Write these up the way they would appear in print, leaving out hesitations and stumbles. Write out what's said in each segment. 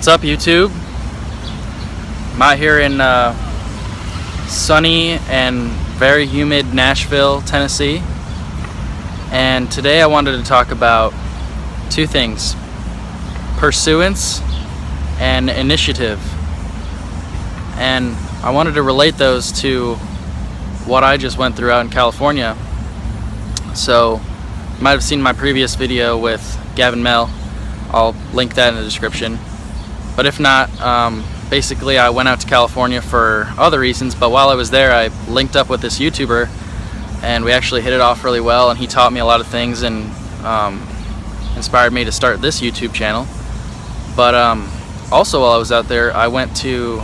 What's up, YouTube? I'm out here in sunny and very humid Nashville, Tennessee, and today I wanted to talk about two things: pursuance and initiative. And I wanted to relate those to what I just went through out in California. So you might have seen my previous video with Gavin Mel. I'll link that in the description. But if not, basically I went out to California for other reasons, but while I was there I linked up with this YouTuber and we actually hit it off really well, and he taught me a lot of things and inspired me to start this YouTube channel. But also while I was out there I went to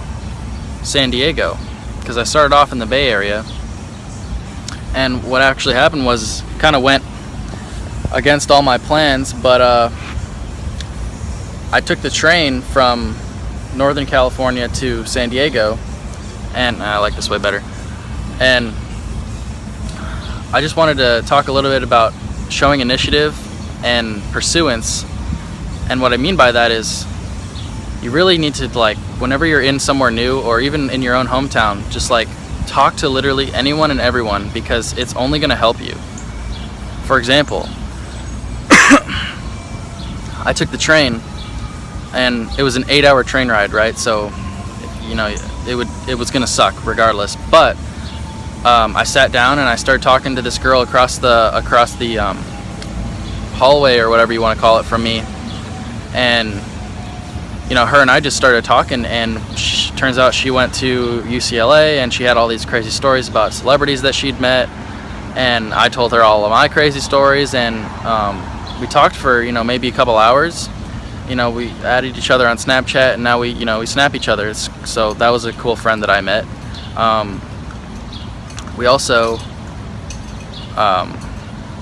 San Diego because I started off in the Bay Area, and what actually happened was kind of went against all my plans, but I took the train from Northern California to San Diego, and I like this way better. And I just wanted to talk a little bit about showing initiative and pursuance. And what I mean by that is you really need to, like, whenever you're in somewhere new or even in your own hometown, just like talk to literally anyone and everyone, because it's only going to help you. For example, I took the train, and it was an 8-hour train ride, right? So, you know, it was gonna suck regardless. But I sat down and I started talking to this girl across the hallway, or whatever you want to call it, from me. And you know, her and I just started talking, and turns out she went to UCLA and she had all these crazy stories about celebrities that she'd met. And I told her all of my crazy stories, and we talked for, you know, maybe a couple hours. You know, we added each other on Snapchat, and now we snap each other. So that was a cool friend that I met. We also, oh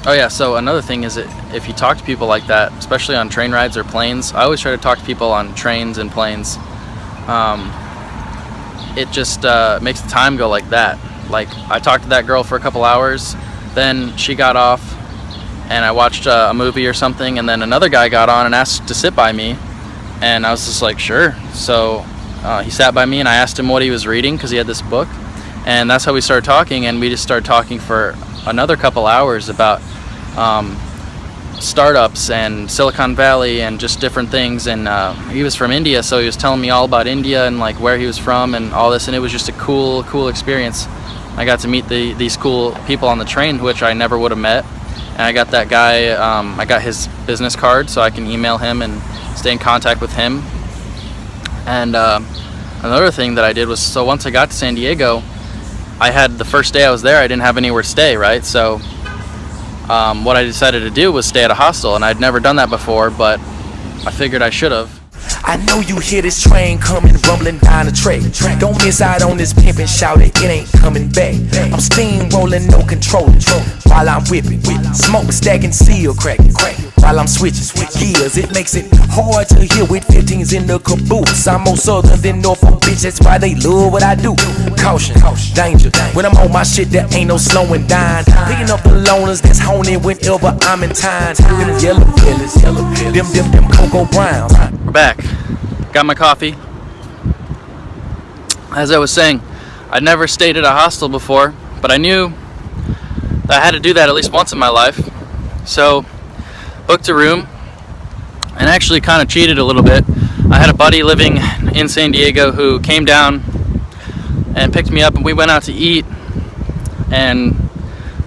yeah, so another thing is that if you talk to people like that, especially on train rides or planes, I always try to talk to people on trains and planes. It just makes the time go like that. Like, I talked to that girl for a couple hours, then she got off, and I watched a movie or something, and then another guy got on and asked to sit by me, and I was just like, sure. So he sat by me, and I asked him what he was reading, because he had this book, and that's how we started talking. And we just started talking for another couple hours about startups and Silicon Valley and just different things. And he was from India, so he was telling me all about India and like where he was from and all this, and it was just a cool experience. I got to meet these cool people on the train, which I never would have met. And I got that guy, I got his business card, so I can email him and stay in contact with him. And another thing that I did was, so once I got to San Diego, I had, the first day I was there, I didn't have anywhere to stay, right? So what I decided to do was stay at a hostel, and I'd never done that before, but I figured I should have. I know you hear this train coming, rumbling down the track. Don't miss out on this pimpin', shout it ain't coming back. I'm steamrolling, no controlling, while I'm whipping. Smoke stacking, seal cracking, while I'm switching gears. It makes it hard to hear with 15s in the caboose. I'm more southern than Norfolk, bitch, that's why they love what I do. Caution, danger, when I'm on my shit there ain't no slowing down. Picking up the loners that's honing whenever I'm in time. Them yellow pills, them cocoa browns. We're back. Got my coffee. As I was saying, I'd never stayed at a hostel before, but I knew that I had to do that at least once in my life. So, booked a room, and actually kind of cheated a little bit. I had a buddy living in San Diego who came down and picked me up, and we went out to eat and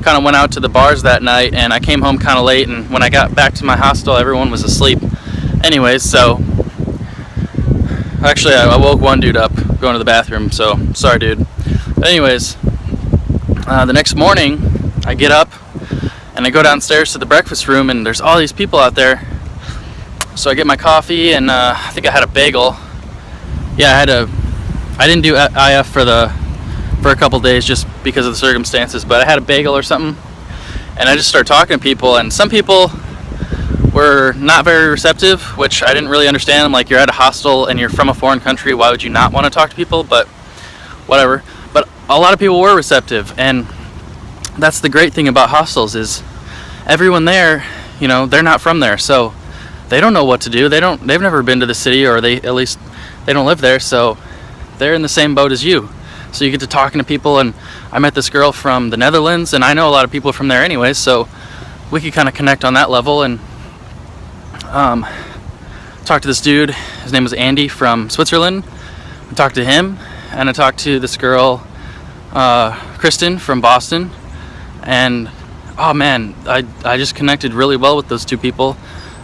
kind of went out to the bars that night, and I came home kind of late, and when I got back to my hostel everyone was asleep. Anyways, so actually I woke one dude up going to the bathroom, so sorry dude. But anyways, the next morning I get up and I go downstairs to the breakfast room, and there's all these people out there. So I get my coffee, and I think I had a bagel. Yeah, I didn't do IF for a couple days just because of the circumstances, but I had a bagel or something, and I just started talking to people, and some people were not very receptive, which I didn't really understand. I'm like, you're at a hostel and you're from a foreign country, why would you not want to talk to people? But whatever. But a lot of people were receptive, and that's the great thing about hostels is everyone there, you know, they're not from there, so they don't know what to do. They've never been to the city, or they don't live there, so they're in the same boat as you. So you get to talking to people, and I met this girl from the Netherlands, and I know a lot of people from there anyways, so we could kind of connect on that level. And talked to this dude, his name was Andy from Switzerland. I talked to him, and I talked to this girl, Kristen from Boston, and oh man, I just connected really well with those two people,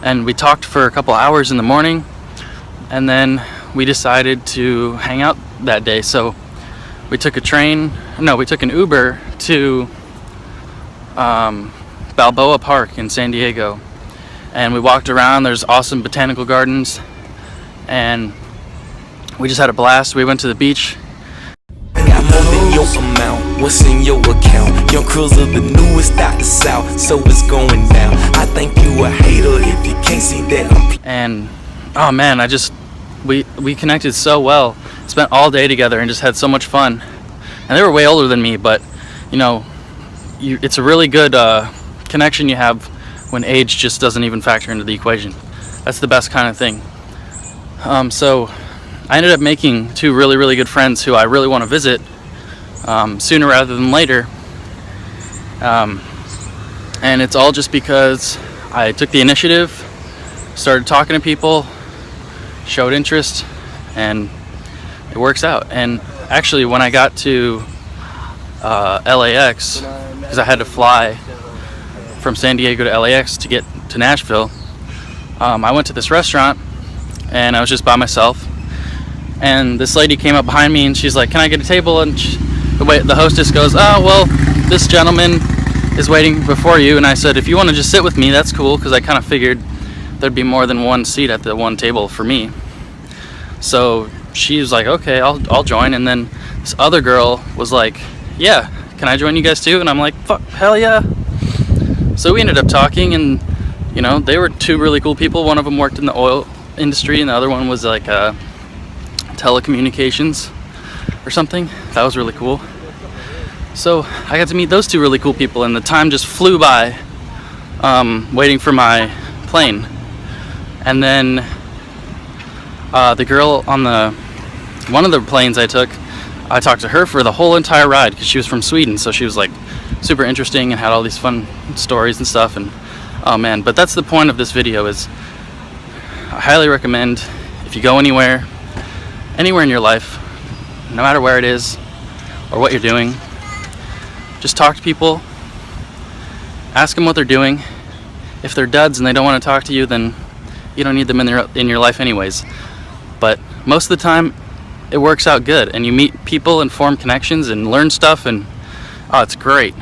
and we talked for a couple hours in the morning, and then we decided to hang out that day. So we took an Uber to Balboa Park in San Diego, and we walked around. There's awesome botanical gardens, and we just had a blast. We went to the beach. Got more than your amount. What's in your account? Young Krill's are the newest out the south, so it's going down. I think you a hater if you can't see that. And oh man, we connected so well. Spent all day together and just had so much fun. And they were way older than me, but you know, it's a really good connection you have when age just doesn't even factor into the equation. That's the best kind of thing. So I ended up making two really good friends who I really want to visit sooner rather than later. And it's all just because I took the initiative, started talking to people, showed interest, and it works out. And actually, when I got to LAX, because I had to fly from San Diego to LAX to get to Nashville, I went to this restaurant, and I was just by myself. And this lady came up behind me, and she's like, "Can I get a table?" And the hostess goes, "Oh, well, this gentleman is waiting before you." And I said, "If you want to just sit with me, that's cool," because I kind of figured there'd be more than one seat at the one table for me. So she was like, "Okay, I'll join." And then this other girl was like, "Yeah, can I join you guys too?" And I'm like, "Fuck, hell yeah!" So we ended up talking, and you know, they were two really cool people. One of them worked in the oil industry, and the other one was like telecommunications or something. That was really cool. So I got to meet those two really cool people, and the time just flew by waiting for my plane. And then the girl on one of the planes I talked to her for the whole entire ride, because she was from Sweden, so she was like super interesting and had all these fun stories and stuff. And oh man, but that's the point of this video, is I highly recommend, if you go anywhere in your life, no matter where it is or what you're doing, just talk to people, ask them what they're doing. If they're duds and they don't want to talk to you, then you don't need them in your life anyways. But most of the time it works out good, and you meet people and form connections and learn stuff, and oh, it's great.